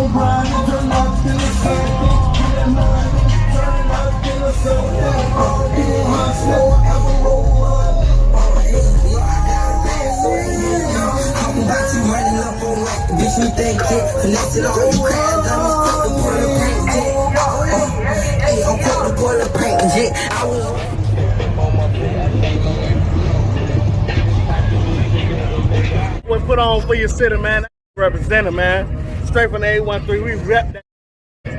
gon' grind and turn up in a second. Get that money, turn up in a second. He gon' hustle, ever roll up. I'm about to run up on like the bitch you think it. Connected all you crabs, I'm quick to pull a paint jet. Hey, I'm quick to pull a paint jet. I was What put on for your city, man? Representing, man. Straight from the 813, we rep that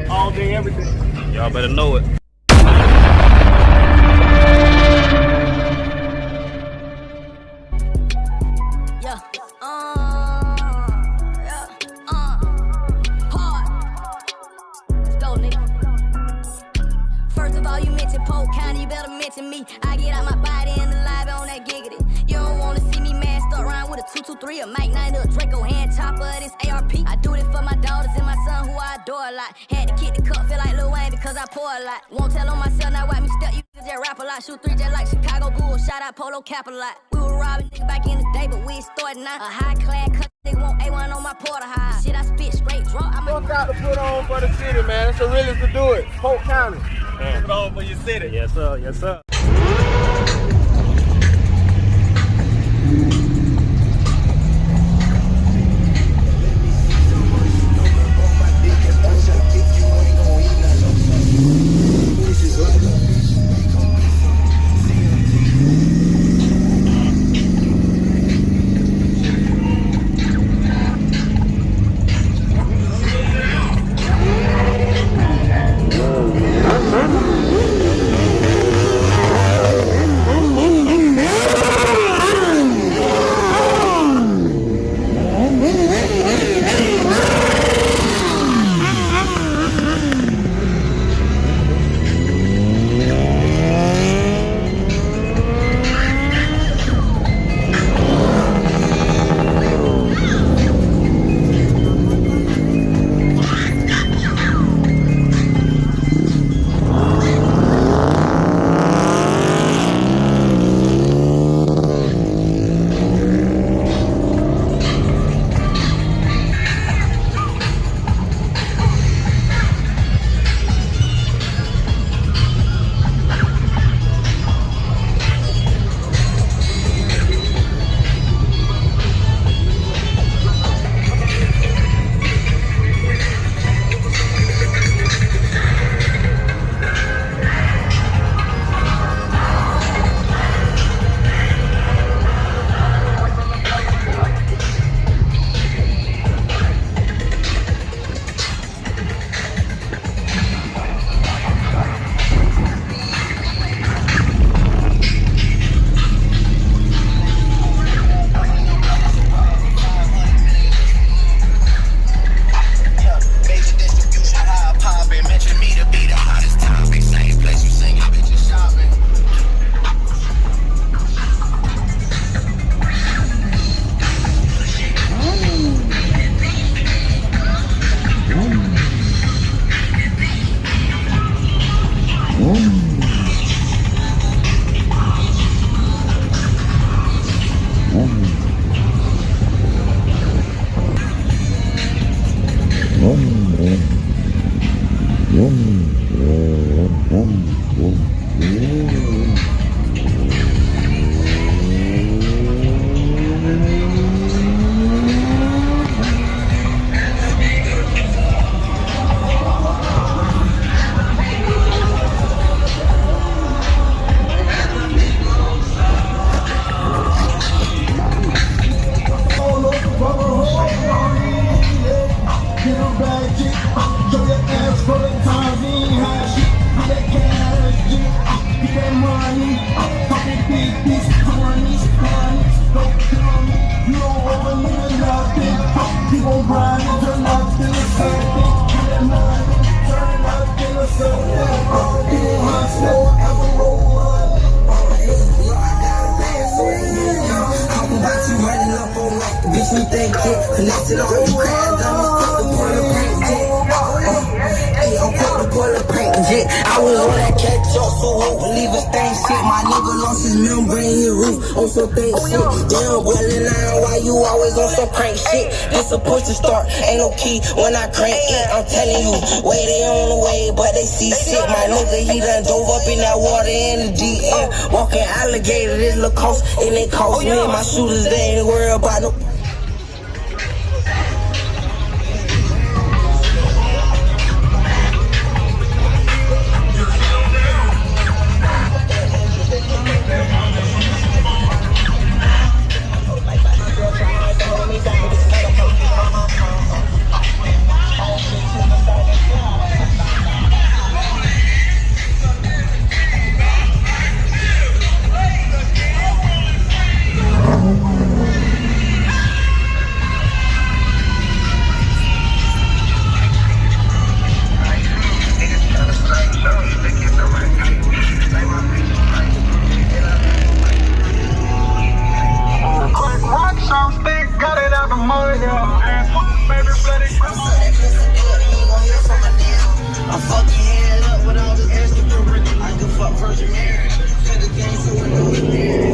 all day, every day. Y'all better know it. First of all, you mention Polk County, you better mention me. I get out my body in the live on that giggity. You don't wanna see me masked up around with a 223, a Mike 9, a Draco hand chopper, this ARP. I do this for my daughters and my son who I adore a lot. Had to kick the cup, feel like Lil Wayne because I pour a lot. Won't tell on myself, now watch me step, you just rap a lot. Shoot 3 just like Chicago Bulls, shout out Polo Cap a lot. We were robbing niggas back in the day, but we ain't starting now. A high class cut, nigga want A1 on my porter high. Shit, I spit straight drunk. I'm Fuck out to put on for the city, man. It's the realest to do it. Polk County. Yeah. Put on for your city. Yes, sir. Yes, sir. Bitch, you think it connected all you crabs, I'm quick to pull a paint jet. Hey, I'm quick to boiler paint jet. I was on that catch up, so won't believe a thing shit. My nigga lost his membrane in his roof on some thing shit. Damn, boiling nine, why you always on some prank shit? This a push to start, ain't no key when I crank it. I'm telling you, way they on the way, but they see shit. My nigga, he done dove up in that water in the deep end. Walking alligator, this little cost, and it cost me and my shooters, they ain't worried about no. I'm fucking head up with all this extra curriculum. I can fuck Virgin Mary. Set the game so it knows Mary.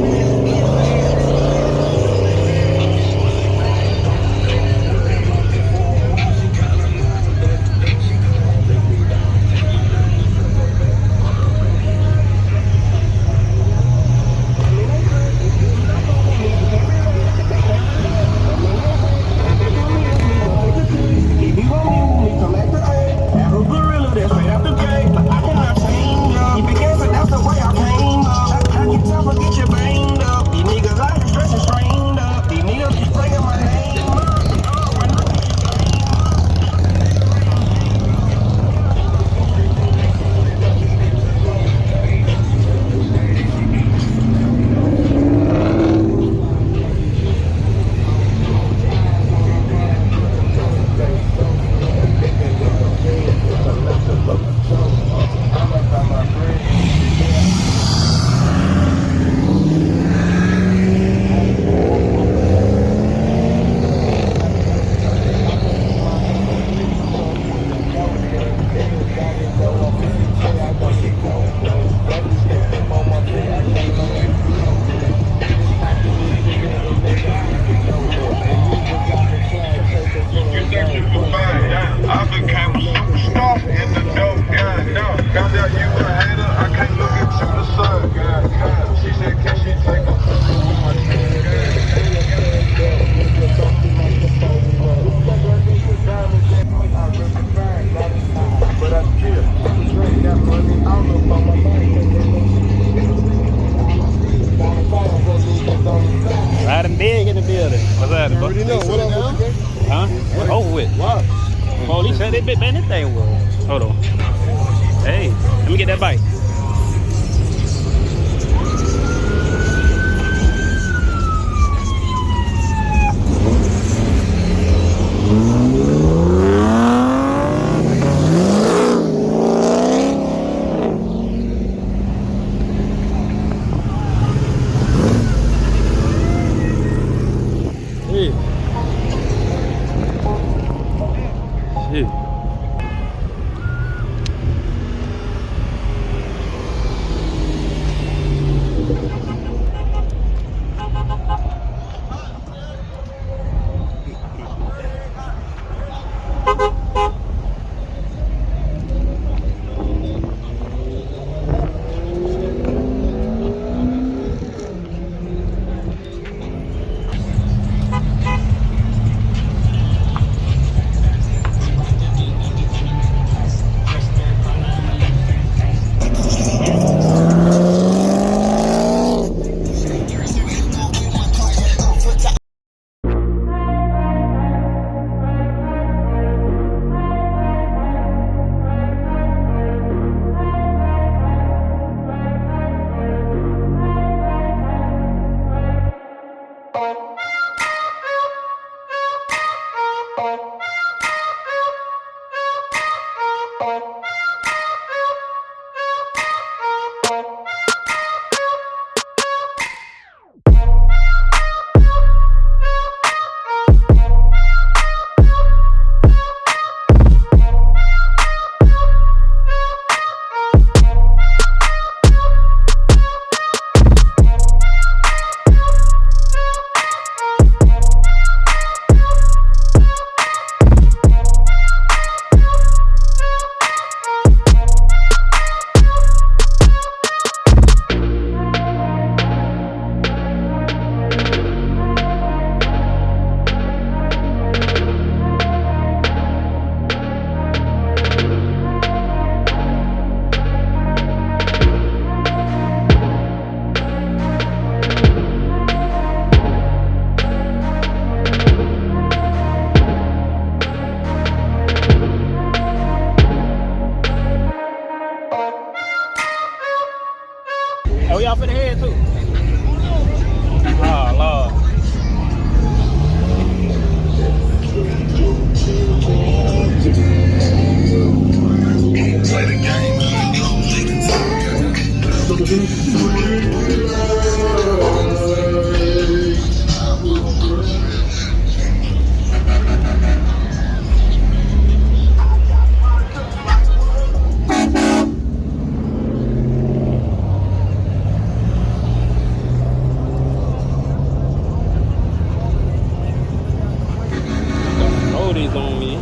Riding big in the building. What's that? You already know. What up? Huh? What over with? Why? Police said they bit man, this thing was. Hold on. Hey, let me get that bike. these on me.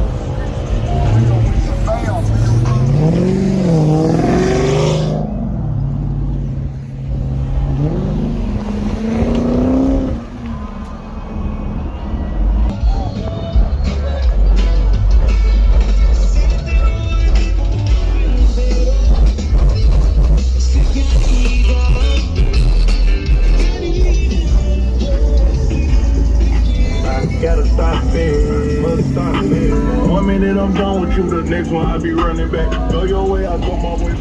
Gotta stop it, must stop it. 1 minute I'm done with you, the next one I'll be running back. Go your way, I'll go my way.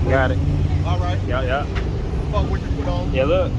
Got it. All right. Yeah. Fuck what you put on. Yeah, look.